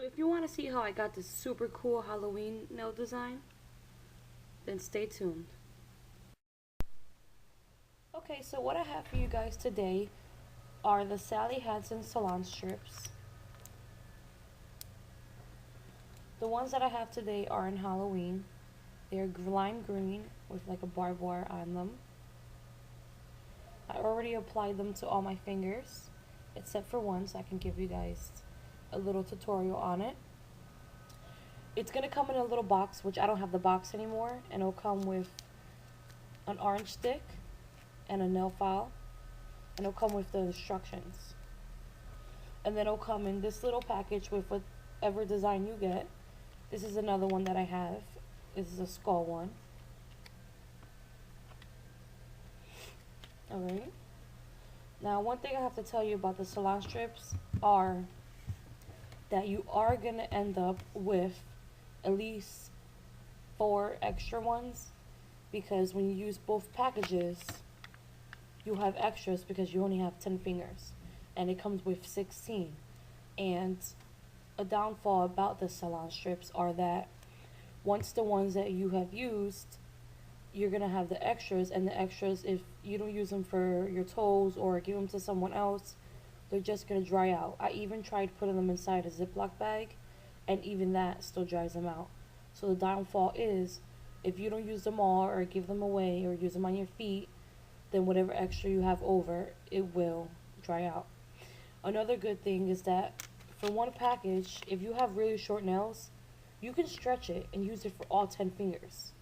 So if you want to see how I got this super cool Halloween nail design, then stay tuned. Okay, so what I have for you guys today are the Hansen Salon strips. The ones that I have today are in Halloween. They're lime green with like a barbed wire on them. I already applied them to all my fingers, except for one, so I can give you guys a little tutorial on it. It's going to come in a little box, which I don't have the box anymore, and it'll come with an orange stick and a nail file, and it'll come with the instructions. And then it'll come in this little package with whatever design you get. This is another one that I have. This is a skull one. Alright. Now, one thing I have to tell you about the Salon strips are that you are going to end up with at least 4 extra ones, because when you use both packages, you have extras because you only have 10 fingers, and it comes with 16. And a downfall about the Salon strips are that once the ones that you have used, you're going to have the extras, and the extras, if you don't use them for your toes or give them to someone else, they're just going to dry out. I even tried putting them inside a Ziploc bag, and even that still dries them out. So the downfall is, if you don't use them all or give them away or use them on your feet, then whatever extra you have over, it will dry out. Another good thing is that for one package, if you have really short nails, you can stretch it and use it for all 10 fingers.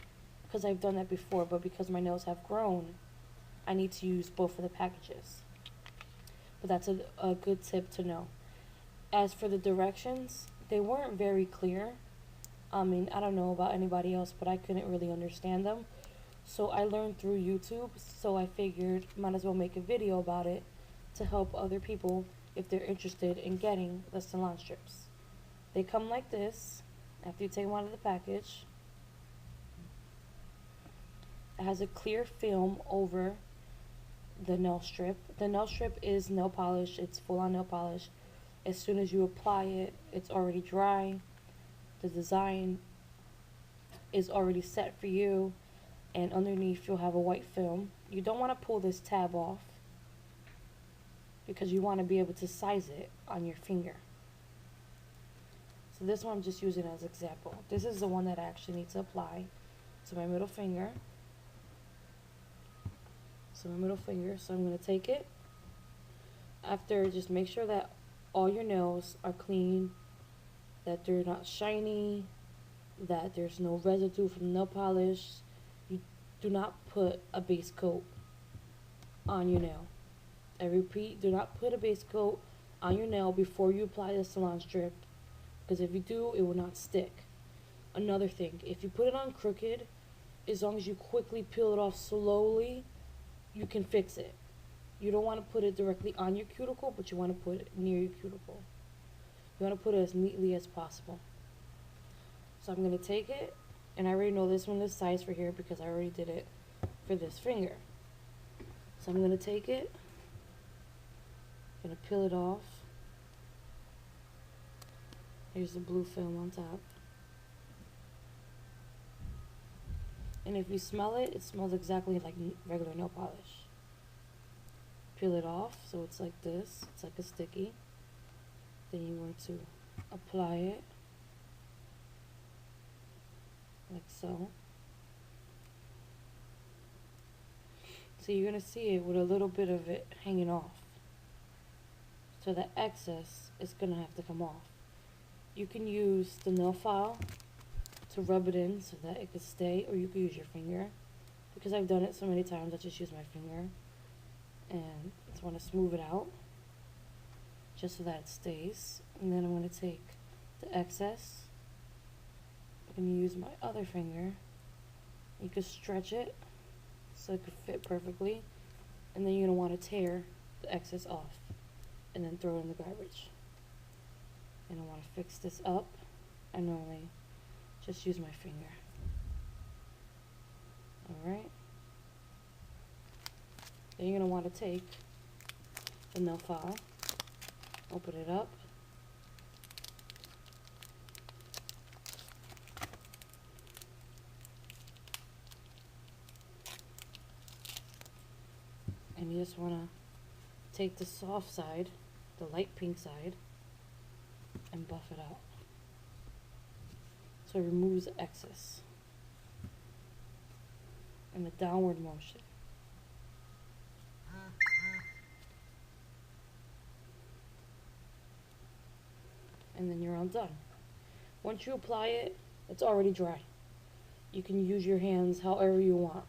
Because I've done that before, but because my nails have grown, I need to use both of the packages. But that's a good tip to know. As for the directions, they weren't very clear. I mean, I don't know about anybody else, but I couldn't really understand them. So I learned through YouTube, so I figured might as well make a video about it to help other people if they're interested in getting the Salon strips. They come like this after you take them out of the package. It has a clear film over the nail strip. The nail strip is nail polish. It's full on nail polish. As soon as you apply it, it's already dry. The design is already set for you, and underneath you'll have a white film. You don't want to pull this tab off because you want to be able to size it on your finger. So this one I'm just using as an example. This is the one that I actually need to apply to my middle finger. So I'm going to take it. After, just make sure that all your nails are clean, that they're not shiny, that there's no residue from nail polish. You do not put a base coat on your nail. I repeat, do not put a base coat on your nail before you apply the Salon strip, because if you do, it will not stick. Another thing, if you put it on crooked, as long as you quickly peel it off slowly, you can fix it. You don't want to put it directly on your cuticle, but you want to put it near your cuticle. You want to put it as neatly as possible. So I'm going to take it, and I already know this one is size for here because I already did it for this finger. So I'm going to take it, I'm going to peel it off. Here's the blue film on top. And if you smell it, it smells exactly like regular nail polish. Peel it off so it's like this. It's like a sticky. Then you want to apply it like so. So you're going to see it with a little bit of it hanging off. So the excess is going to have to come off. You can use the nail file to rub it in so that it could stay, or you could use your finger. Because I've done it so many times, I just use my finger. And I just want to smooth it out just so that it stays. And then I'm going to take the excess. I'm going to use my other finger. You can stretch it so it could fit perfectly. And then you're going to want to tear the excess off and then throw it in the garbage. And I want to fix this up. I normally just use my finger. Alright. Then you're going to want to take the nail file, open it up, And you just want to take the soft side, the light pink side, and buff it out. So it removes the excess in a downward motion. And then you're all done. Once you apply it, it's already dry. You can use your hands however you want.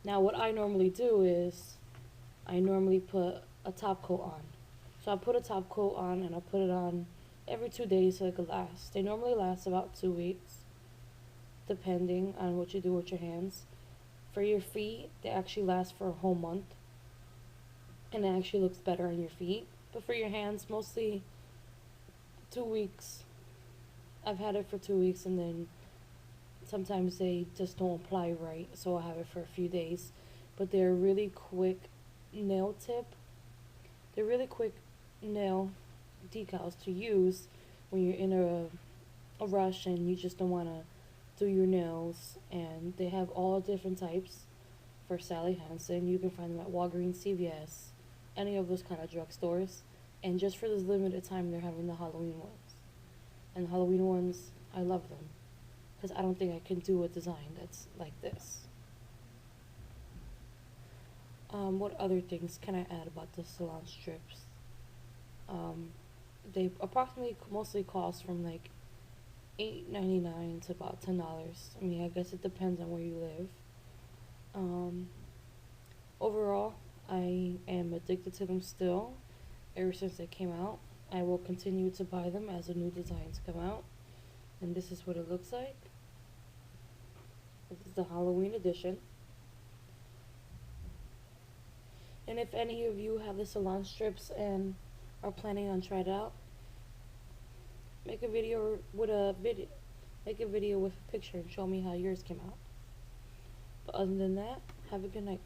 Now what I normally do is I normally put a top coat on. So I put a top coat on and I put it on every 2 days so it could last. They normally last about 2 weeks, depending on what you do with your hands. For your feet, they actually last for a whole month, and it actually looks better on your feet. But for your hands, mostly 2 weeks. I've had it for 2 weeks, and then sometimes they just don't apply right, so I have it for a few days. But they're really quick nail tip. They're really quick nail decals to use when you're in a rush and you just don't want to do your nails. And they have all different types for Sally Hansen. You can find them at Walgreens, CVS, any of those kind of drugstores. And just for this limited time, they're having the Halloween ones. And the Halloween ones, I love them, because I don't think I can do a design that's like this. What other things can I add about the Salon strips? They approximately mostly cost from like $8.99 to about $10. I mean, I guess it depends on where you live. Overall, I am addicted to them still, ever since they came out. I will continue to buy them as the new designs come out. And this is what it looks like. This is the Halloween edition. And if any of you have the Salon strips and are planning on trying it out, make a video with a picture and show me how yours came out. But other than that, have a good night.